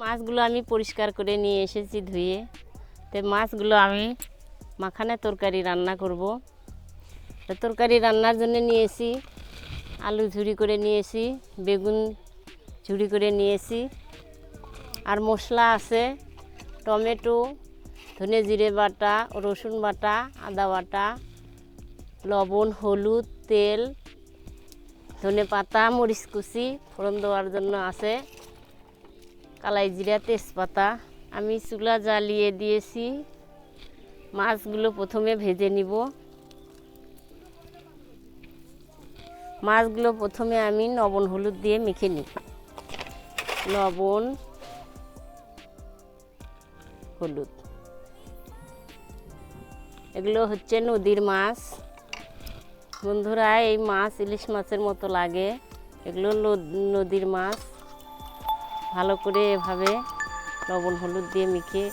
মাছগুলো আমি পরিষ্কার করে নিয়ে এসেছি ধুয়ে। তো মাছগুলো আমি মাখানে তরকারি রান্না করব। তো তরকারি রান্নার জন্য নিয়েছি আলু ঝুরি করে নিয়েছি, বেগুন ঝুরি করে নিয়েছি, আর মশলা আছে টমেটো, ধনে জিরে বাটা, রসুন বাটা, আদা বাটা, লবণ, হলুদ, তেল, ধনে পাতা, মরিচ কুচি, ফোড়ন দেওয়ার জন্য আছে কালাই জিরা, তেজপাতা। আমি চুলা জ্বালিয়ে দিয়েছি। মাছগুলো প্রথমে ভেজে নিব। মাছগুলো প্রথমে আমি লবণ হলুদ দিয়ে মেখে নিই। লবণ, হলুদ, এগুলো হচ্ছে নদীর মাছ। বন্ধুরা, এই মাছ ইলিশ মাছের মতো লাগে। এগুলো নদীর মাছ। ভালো করে এভাবে লবণ হলুদ দিয়ে মেখে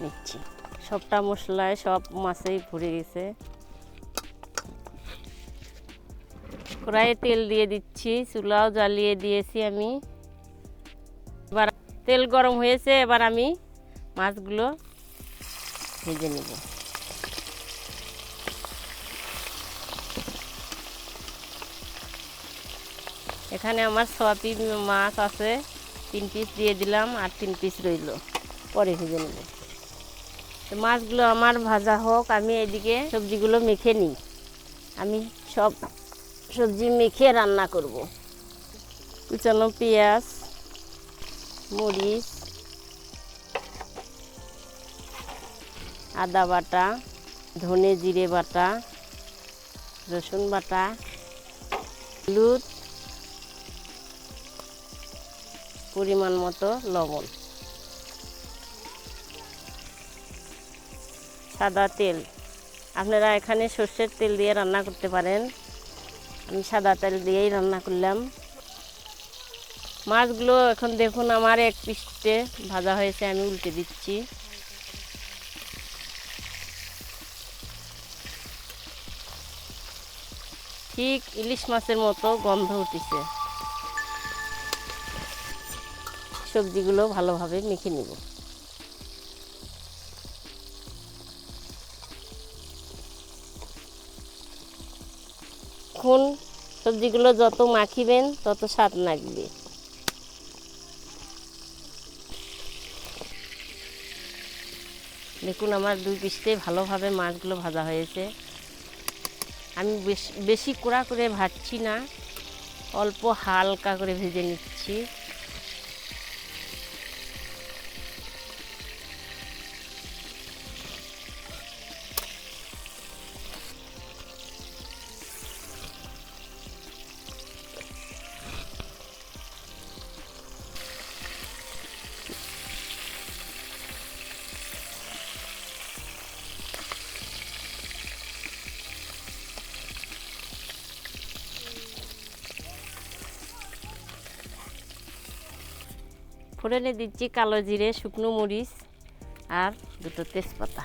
নিচ্ছি। সবটা মশলায় সব মাছেই ভরে গেছে। কড়াইয়ে তেল দিয়ে দিচ্ছি, চুলাও জ্বালিয়ে দিয়েছি আমি। এবার তেল গরম হয়েছে, এবার আমি মাছগুলো ভেজে নেব। এখানে আমার 6 পিস মাছ আছে, 3 পিস দিয়ে দিলাম আর 3 পিস রইল, পরে ভেজে নেব। তো মাছগুলো আমার ভাজা হোক, আমি এদিকে সবজিগুলো মেখে নিই। আমি সব সবজি মেখে রান্না করব। কুচানো পেঁয়াজ, মরিচ, আদা বাটা, ধনে জিরে বাটা, রসুন বাটা, হলুদ, পরিমাণ মতো লবণ, সাদা তেল। আপনারা এখানে সর্ষের তেল দিয়ে রান্না করতে পারেন, আমি সাদা তেল দিয়েই রান্না করলাম। মাছগুলো এখন দেখুন আমার এক পিসে ভাজা হয়েছে, আমি উল্টে দিচ্ছি। ঠিক ইলিশ মাছের মতো গন্ধ উঠেছে। সবজিগুলো ভালোভাবে মেখে নিব। এখন সবজিগুলো যত মাখিবেন তত স্বাদ লাগবে। দেখুন আমার 2 পিসে ভালোভাবে মাছগুলো ভাজা হয়েছে। আমি বেশি কড়া করে ভাজছি না, অল্প হালকা করে ভেজে নিচ্ছি। ফোড়নে দিচ্ছি কালো জিরে, শুকনো মরিচ আর 2টো তেজপাতা।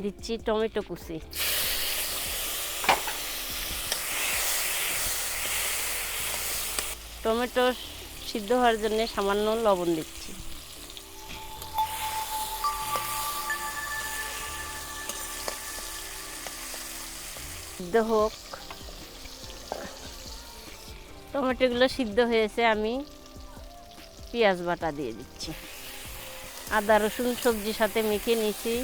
দিচ্ছি টমেটো কুচি। টমেটো সিদ্ধ হওয়ার জন্য সামান্য লবণ দিচ্ছি। সিদ্ধ হোক। টমেটোগুলো সিদ্ধ হয়েছে, আমি পেঁয়াজ বাটা দিয়ে দিচ্ছি। আদা রসুন সবজির সাথে মেখে নিয়েছি।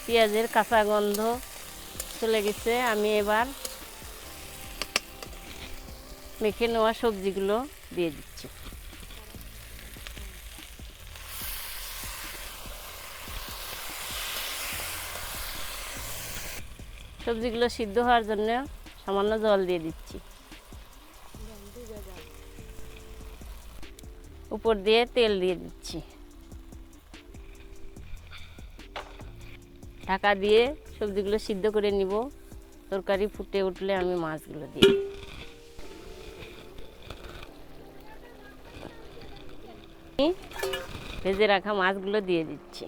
পেঁয়াজের কাঁচা গন্ধ চলে গেছে, আমি এবার মেখে নেওয়া সবজিগুলো দিয়ে দিচ্ছি। সবজিগুলো সিদ্ধ হওয়ার জন্য সামান্য জল দিয়ে দিচ্ছি। উপর দিয়ে তেল দিয়ে দিচ্ছি। ঢাকা দিয়ে সবজিগুলো সিদ্ধ করে নিব। তরকারি ফুটে উঠলে আমি মাছগুলো দিই। ভেজে রাখা মাছগুলো দিয়ে দিচ্ছি।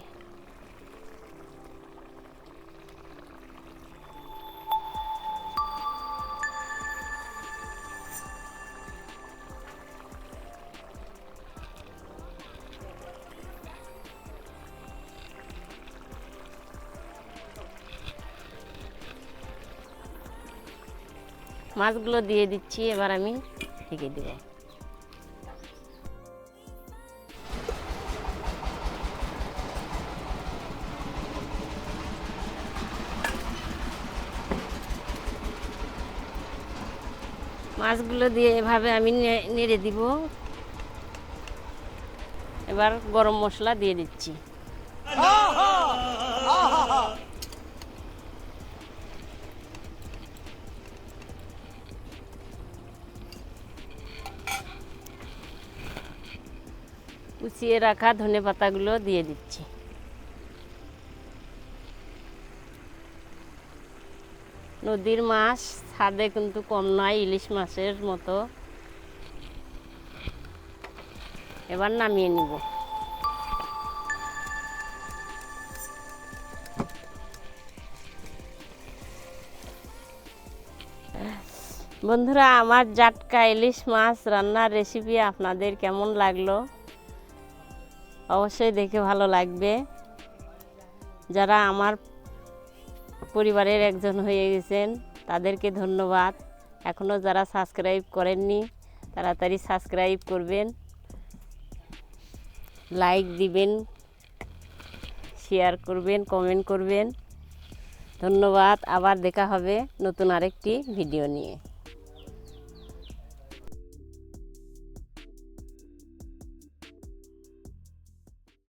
মাছগুলো দিয়ে দিচ্ছি, এবার আমি ঢেকে দেব। মাছগুলো দিয়ে এভাবে আমি নেড়ে দিব। এবার গরম মশলা দিয়ে দিচ্ছি। কুচিয়ে রাখা ধনেপাতাগুলো দিয়ে দিচ্ছি। নদীর মাছ স্বাদে কিন্তু কম নয়, ইলিশ মাছের মতো। এবার নামিয়ে নিব। বন্ধুরা, আমার জাটকা ইলিশ মাছ রান্নার রেসিপি আপনাদের কেমন লাগলো অবশ্যই দেখে ভালো লাগবে। যারা আমার পরিবারের একজন হয়ে গেছেন তাদেরকে ধন্যবাদ। এখনও যারা সাবস্ক্রাইব করেননি তাড়াতাড়ি সাবস্ক্রাইব করবেন, লাইক দিবেন, শেয়ার করবেন, কমেন্ট করবেন। ধন্যবাদ। আবার দেখা হবে নতুন আরেকটি ভিডিও নিয়ে।